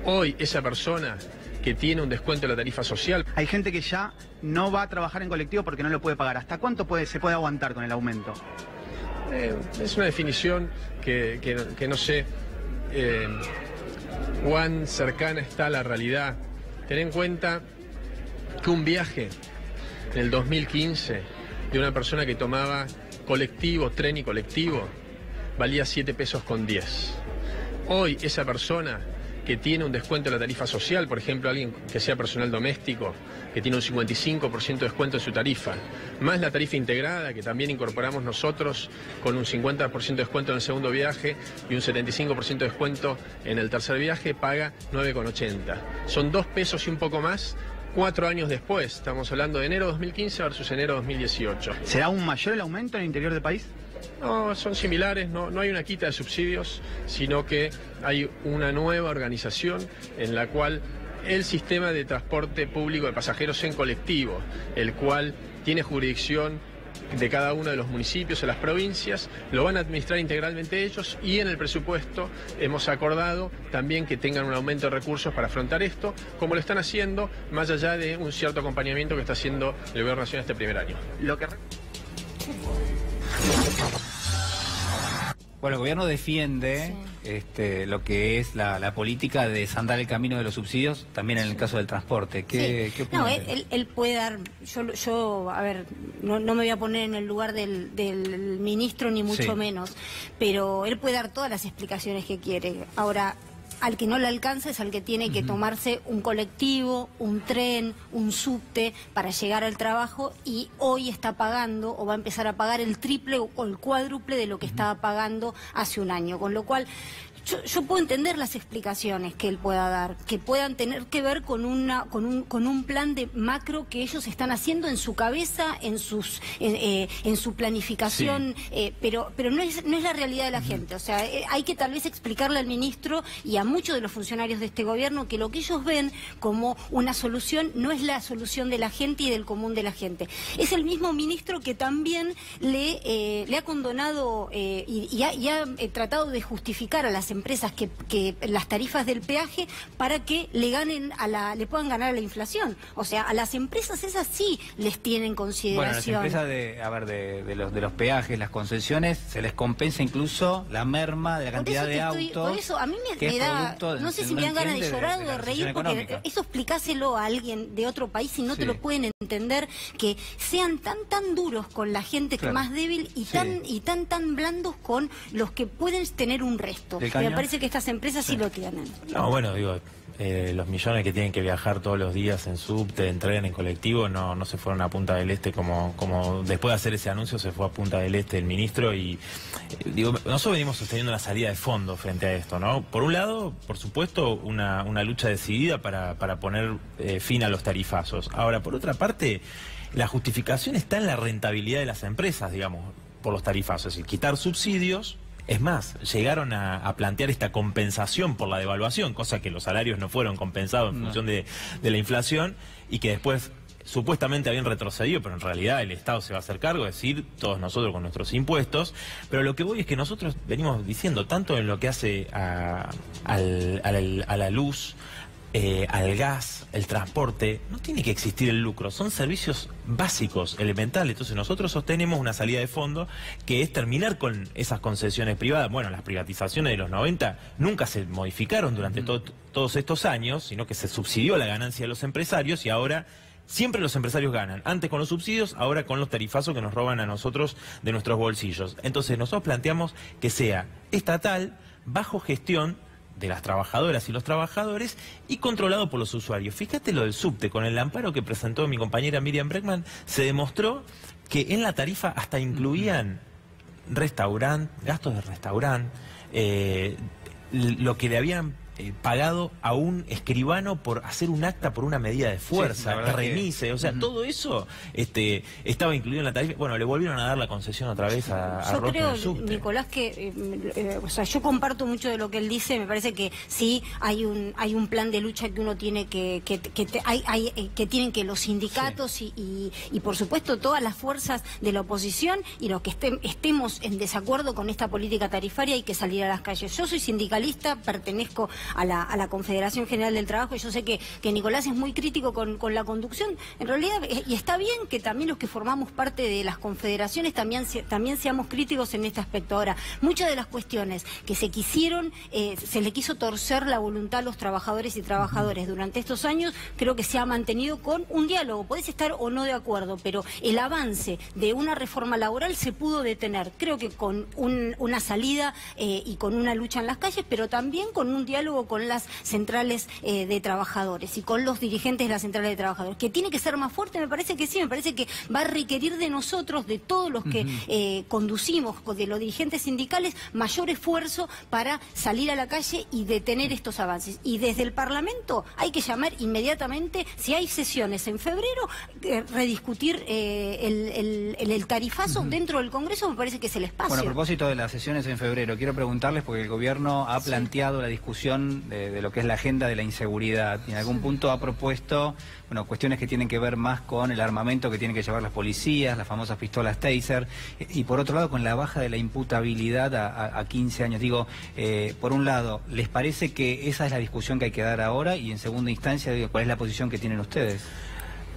Hoy esa persona que tiene un descuento de la tarifa social... Hay gente que ya no va a trabajar en colectivo porque no lo puede pagar. ¿Hasta cuánto se puede aguantar con el aumento? Es una definición que no sé cuán cercana está a la realidad. Ten en cuenta que un viaje en el 2015 de una persona que tomaba colectivo, tren y colectivo, valía 7 pesos con 10. Hoy esa persona que tiene un descuento de la tarifa social, por ejemplo, alguien que sea personal doméstico, que tiene un 55% de descuento en su tarifa, más la tarifa integrada, que también incorporamos nosotros con un 50% de descuento en el segundo viaje y un 75% de descuento en el tercer viaje, paga 9,80. Son 2 pesos y un poco más 4 años después. Estamos hablando de enero 2015 versus enero 2018. ¿Será aún mayor el aumento en el interior del país? No, son similares, no hay una quita de subsidios, sino que hay una nueva organización en la cual el sistema de transporte público de pasajeros en colectivo, el cual tiene jurisdicción de cada uno de los municipios o las provincias, lo van a administrar integralmente ellos y en el presupuesto hemos acordado también que tengan un aumento de recursos para afrontar esto, como lo están haciendo, más allá de un cierto acompañamiento que está haciendo el Gobierno Nacional este primer año. Bueno, el gobierno defiende lo que es la política de desandar el camino de los subsidios, también en el caso del transporte. ¿Qué no, él puede dar, yo a ver, no me voy a poner en el lugar del ministro ni mucho menos, pero él puede dar todas las explicaciones que quiere. Ahora, al que no le alcanza es al que tiene que tomarse un colectivo, un tren, un subte para llegar al trabajo y hoy está pagando o va a empezar a pagar el triple o el cuádruple de lo que estaba pagando hace un año. Con lo cual, yo puedo entender las explicaciones que él pueda dar, que puedan tener que ver con un plan de macro que ellos están haciendo en su cabeza, en su planificación, pero no es la realidad de la gente. O sea, hay que tal vez explicarle al ministro y a muchos de los funcionarios de este gobierno que lo que ellos ven como una solución no es la solución de la gente y del común de la gente. Es el mismo ministro que también le ha condonado y ha tratado de justificar a las empresas que las tarifas del peaje para que le puedan ganar a la inflación. O sea, a las empresas esas sí les tienen consideración. Bueno, las empresas de los peajes, las concesiones, se les compensa incluso la merma de la cantidad de autos. Por eso a mí me da, no sé si me dan ganas de llorar o de reír, porque eso explicáselo a alguien de otro país y no te lo pueden entender, que sean tan duros con la gente que más débil y tan blandos con los que pueden tener un resto. Me parece que estas empresas sí lo tienen. No, bueno, digo, los millones que tienen que viajar todos los días en subte, en tren, en colectivo, no se fueron a Punta del Este como después de hacer ese anuncio se fue a Punta del Este el ministro y digo, nosotros venimos sosteniendo una salida de fondo frente a esto, ¿no? Por un lado, por supuesto, una lucha decidida para poner fin a los tarifazos. Ahora, por otra parte, la justificación está en la rentabilidad de las empresas, digamos, por los tarifazos, es decir, quitar subsidios. Es más, llegaron a plantear esta compensación por la devaluación, cosa que los salarios no fueron compensados en función de la inflación y que después supuestamente habían retrocedido, pero en realidad el Estado se va a hacer cargo, es decir, todos nosotros con nuestros impuestos. Pero lo que voy es que nosotros venimos diciendo, tanto en lo que hace a la luz, al gas, el transporte, no tiene que existir el lucro, son servicios básicos, elementales. Entonces nosotros sostenemos una salida de fondo que es terminar con esas concesiones privadas. Bueno, las privatizaciones de los 90 nunca se modificaron durante todos estos años, sino que se subsidió la ganancia de los empresarios y ahora siempre los empresarios ganan, antes con los subsidios, ahora con los tarifazos que nos roban a nosotros de nuestros bolsillos. Entonces nosotros planteamos que sea estatal, bajo gestión de las trabajadoras y los trabajadores y controlado por los usuarios. Fíjate lo del subte, con el amparo que presentó mi compañera Miriam Breckman, se demostró que en la tarifa hasta incluían gastos de restaurante, lo que le habían pagado a un escribano por hacer un acta por una medida de fuerza, remise, o sea, todo eso estaba incluido en la tarifa. Bueno, le volvieron a dar la concesión otra vez a Yo Roto creo, del subte. Nicolás, que o sea, yo comparto mucho de lo que él dice. Me parece que sí hay un plan de lucha que uno tiene que tienen que los sindicatos y por supuesto todas las fuerzas de la oposición y los que estemos en desacuerdo con esta política tarifaria, hay que salir a las calles. Yo soy sindicalista, pertenezco a la Confederación General del Trabajo, y yo sé que Nicolás es muy crítico con la conducción, en realidad, y está bien que también los que formamos parte de las confederaciones también seamos críticos en este aspecto. Ahora, muchas de las cuestiones que se quisieron, se le quiso torcer la voluntad a los trabajadores y trabajadoras durante estos años, creo que se ha mantenido con un diálogo. Podés estar o no de acuerdo, pero el avance de una reforma laboral se pudo detener, creo que con una salida y con una lucha en las calles, pero también con un diálogo con las centrales de trabajadores y con los dirigentes de las centrales de trabajadores. Que tiene que ser más fuerte, me parece que sí, me parece que va a requerir de nosotros, de todos los que conducimos, de los dirigentes sindicales, mayor esfuerzo para salir a la calle y detener estos avances. Y desde el Parlamento hay que llamar inmediatamente, si hay sesiones en febrero, rediscutir el tarifazo dentro del Congreso, me parece que es el espacio. Bueno, a propósito de las sesiones en febrero, quiero preguntarles, porque el gobierno ha planteado la discusión de lo que es la agenda de la inseguridad, y en algún punto ha propuesto cuestiones que tienen que ver más con el armamento que tienen que llevar las policías, las famosas pistolas Taser, y por otro lado con la baja de la imputabilidad a 15 años. Digo, por un lado, ¿les parece que esa es la discusión que hay que dar ahora? Y en segunda instancia, digo, ¿cuál es la posición que tienen ustedes?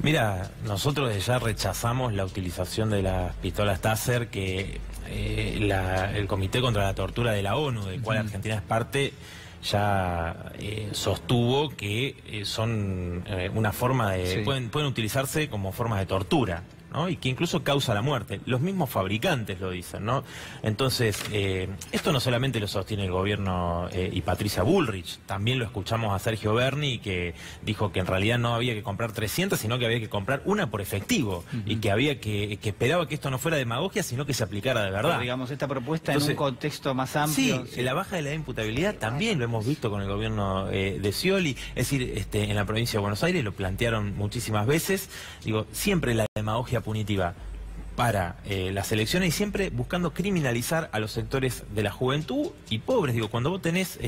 Mira, nosotros ya rechazamos la utilización de las pistolas Taser que el Comité contra la Tortura de la ONU, del cual Argentina es parte, ya sostuvo que son una forma de... Pueden utilizarse como formas de tortura, ¿no? Y que incluso causa la muerte. Los mismos fabricantes lo dicen, ¿no? Entonces, esto no solamente lo sostiene el gobierno y Patricia Bullrich, también lo escuchamos a Sergio Berni, que dijo que en realidad no había que comprar 300, sino que había que comprar una por efectivo, y que esperaba que esto no fuera demagogia, sino que se aplicara de verdad. Pero, digamos, esta propuesta en un contexto más amplio... Sí, la baja de la imputabilidad también lo hemos visto con el gobierno de Scioli, es decir, en la provincia de Buenos Aires lo plantearon muchísimas veces. Digo, siempre la demagogia punitiva para las elecciones y siempre buscando criminalizar a los sectores de la juventud y pobres. Digo, cuando vos tenés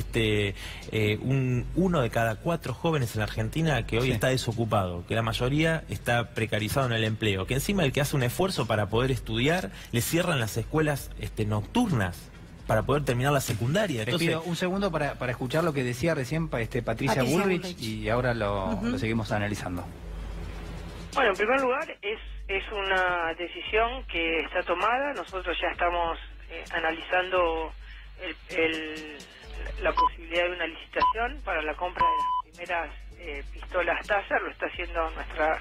uno de cada 4 jóvenes en la Argentina que hoy está desocupado, que la mayoría está precarizado en el empleo, que encima el que hace un esfuerzo para poder estudiar, le cierran las escuelas nocturnas para poder terminar la secundaria. Entonces, pido un segundo para escuchar lo que decía recién Patricia Bullrich, y ahora lo seguimos analizando. Bueno, en primer lugar, es una decisión que está tomada. Nosotros ya estamos analizando la posibilidad de una licitación para la compra de las primeras pistolas Taser. Lo está haciendo nuestra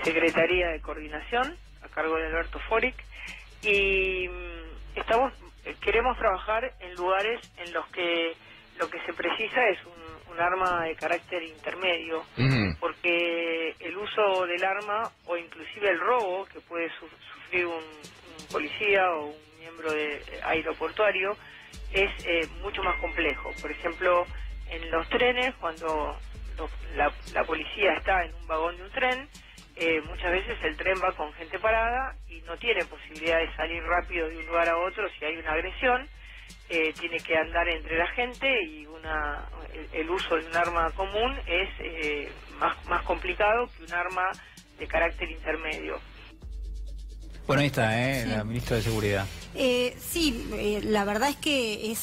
Secretaría de Coordinación, a cargo de Alberto Foric, y queremos trabajar en lugares en los que lo que se precisa es un arma de carácter intermedio, porque el uso del arma, o inclusive el robo que puede sufrir un policía o un miembro aeroportuario, es mucho más complejo. Por ejemplo, en los trenes, cuando la policía está en un vagón de un tren, muchas veces el tren va con gente parada y no tiene posibilidad de salir rápido de un lugar a otro si hay una agresión. Tiene que andar entre la gente, y el uso de un arma común es más complicado que un arma de carácter intermedio. Bueno, ahí está, la ministra de Seguridad. La verdad es que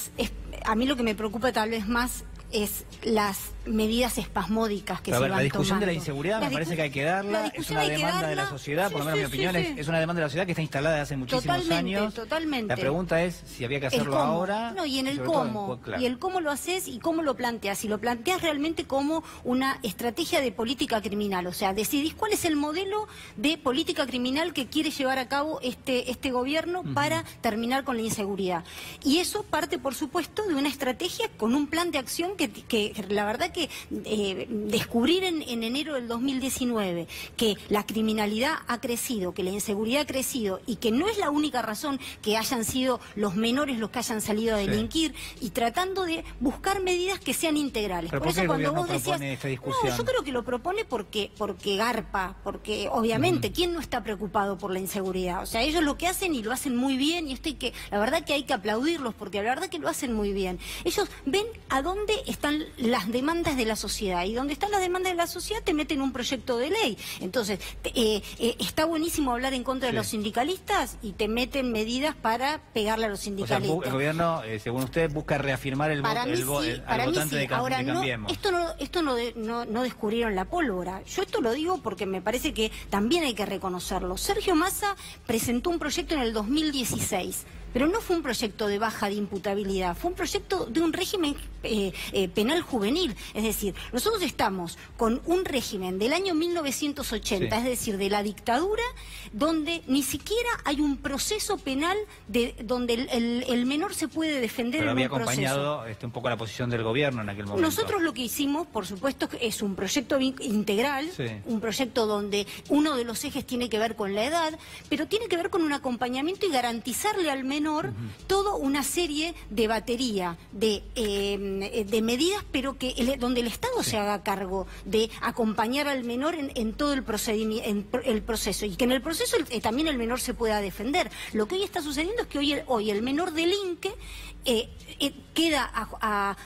a mí lo que me preocupa tal vez más es las medidas espasmódicas que se van tomando. La discusión de la inseguridad me parece que hay que darla, es una demanda de la sociedad, por lo menos mi opinión es una demanda de la sociedad que está instalada desde hace muchísimos años. Totalmente. La pregunta es si había que hacerlo ahora. No, y en el cómo, y el cómo lo haces y cómo lo planteas. Si lo planteas realmente como una estrategia de política criminal, o sea, decidís cuál es el modelo de política criminal que quiere llevar a cabo este gobierno para terminar con la inseguridad. Y eso parte, por supuesto, de una estrategia con un plan de acción que la verdad que descubrir en enero del 2019 que la criminalidad ha crecido, que la inseguridad ha crecido y que no es la única razón que hayan sido los menores los que hayan salido a delinquir, y tratando de buscar medidas que sean integrales. ¿Pero por eso cuando vos decías, esta discusión? No, yo creo que lo propone porque garpa, porque obviamente, ¿quién no está preocupado por la inseguridad? O sea, ellos lo que hacen y lo hacen muy bien, y la verdad que hay que aplaudirlos porque la verdad que lo hacen muy bien. Ellos ven a dónde están las demandas de la sociedad, y donde están las demandas de la sociedad te meten un proyecto de ley. Entonces, está buenísimo hablar en contra de los sindicalistas y te meten medidas para pegarle a los sindicalistas. O sea, el gobierno, según usted, busca reafirmar al votante de Cambiemos. Esto no descubrieron la pólvora. Yo esto lo digo porque me parece que también hay que reconocerlo. Sergio Massa presentó un proyecto en el 2016. Pero no fue un proyecto de baja de imputabilidad, fue un proyecto de un régimen penal juvenil. Es decir, nosotros estamos con un régimen del año 1980, es decir, de la dictadura, donde ni siquiera hay un proceso penal donde el menor se puede defender. Pero en había un proceso. acompañado un poco la posición del gobierno en aquel momento. Nosotros lo que hicimos, por supuesto, es un proyecto integral, un proyecto donde uno de los ejes tiene que ver con la edad, pero tiene que ver con un acompañamiento y garantizarle al menor toda una serie de batería de medidas, pero donde el Estado se haga cargo de acompañar al menor en todo el procedimiento, el proceso, y que en el proceso también el menor se pueda defender. Lo que hoy está sucediendo es que hoy el menor delinque, queda a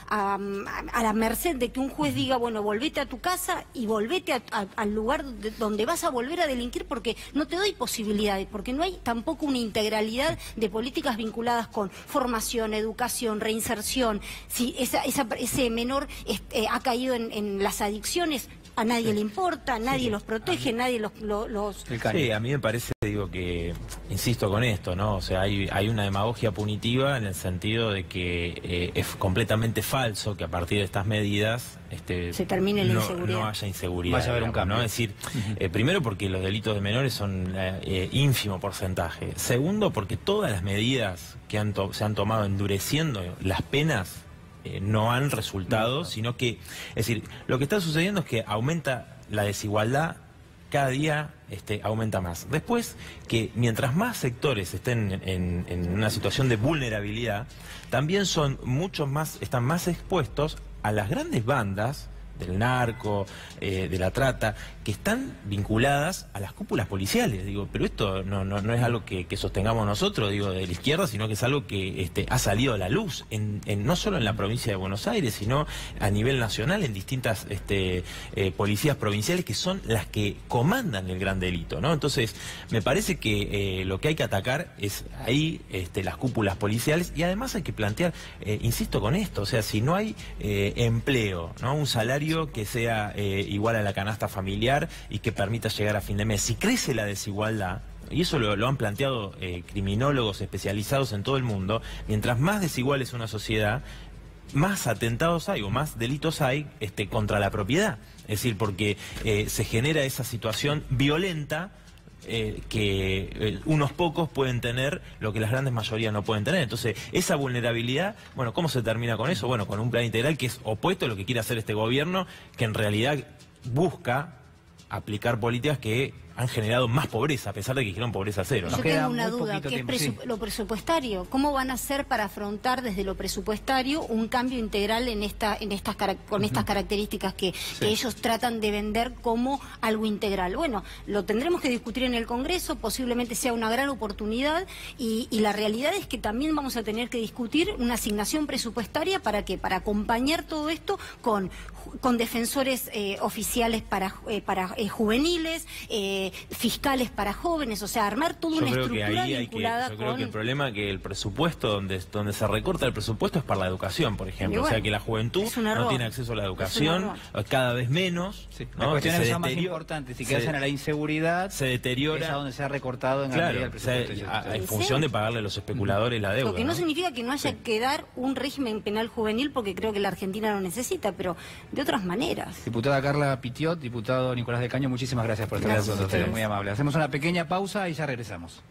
la merced de que un juez diga, bueno, volvete a tu casa y volvete al lugar donde vas a volver a delinquir, porque no te doy posibilidades, porque no hay tampoco una integralidad de políticas vinculadas con formación, educación, reinserción. Si ese menor ha caído en las adicciones, a nadie le importa, nadie los protege, nadie los... Sí, a mí me parece, que, insisto con esto, ¿no? O sea, hay una demagogia punitiva en el sentido de que es completamente falso que a partir de estas medidas se termine la inseguridad. No haya inseguridad. Vaya a haber un cambio. ¿no? Es decir, primero porque los delitos de menores son ínfimo porcentaje. Segundo, porque todas las medidas que se han tomado endureciendo las penas no han resultado, sino que, es decir, lo que está sucediendo es que aumenta la desigualdad, cada día aumenta más. Después, que mientras más sectores estén en una situación de vulnerabilidad, también están más expuestos a las grandes bandas del narco, de la trata, que están vinculadas a las cúpulas policiales. Pero esto no es algo que sostengamos nosotros, de la izquierda, sino que es algo que ha salido a la luz, no solo en la provincia de Buenos Aires, sino a nivel nacional, en distintas policías provinciales, que son las que comandan el gran delito, ¿no? Entonces, me parece que lo que hay que atacar es ahí las cúpulas policiales, y además hay que plantear, insisto con esto, o sea, si no hay empleo, ¿no? Un salario que sea igual a la canasta familiar y que permita llegar a fin de mes. Si crece la desigualdad, y eso lo han planteado criminólogos especializados en todo el mundo, mientras más desigual es una sociedad, más atentados hay o más delitos hay contra la propiedad. Es decir, porque se genera esa situación violenta que unos pocos pueden tener lo que las grandes mayorías no pueden tener. Entonces, esa vulnerabilidad, bueno, ¿cómo se termina con eso? Bueno, con un plan integral que es opuesto a lo que quiere hacer este gobierno, que en realidad busca aplicar políticas que han generado más pobreza, a pesar de que dijeron pobreza cero, ¿no? Yo tengo una duda, que es lo presupuestario. ¿Cómo van a hacer para afrontar desde lo presupuestario un cambio integral con estas características que ellos tratan de vender como algo integral? Bueno, lo tendremos que discutir en el Congreso, posiblemente sea una gran oportunidad, y la realidad es que también vamos a tener que discutir una asignación presupuestaria para acompañar todo esto con defensores oficiales para juveniles, fiscales para jóvenes, o sea, armar toda una estructura vinculada yo creo que el problema es que el presupuesto, donde se recorta el presupuesto es para la educación, por ejemplo. Bueno, o sea, que la juventud no tiene acceso a la educación, cada vez menos. Las cuestiones son más importantes, si quedas en la inseguridad, se deteriora. Es a donde se ha recortado en el presupuesto. En función de pagarle a los especuladores la deuda. Lo que no significa que no haya que dar un régimen penal juvenil, porque creo que la Argentina lo necesita, pero de otras maneras. Diputada Carla Pitiot, diputado Nicolás del Caño, muchísimas gracias por estar con nosotros. Muy amable. Hacemos una pequeña pausa y ya regresamos.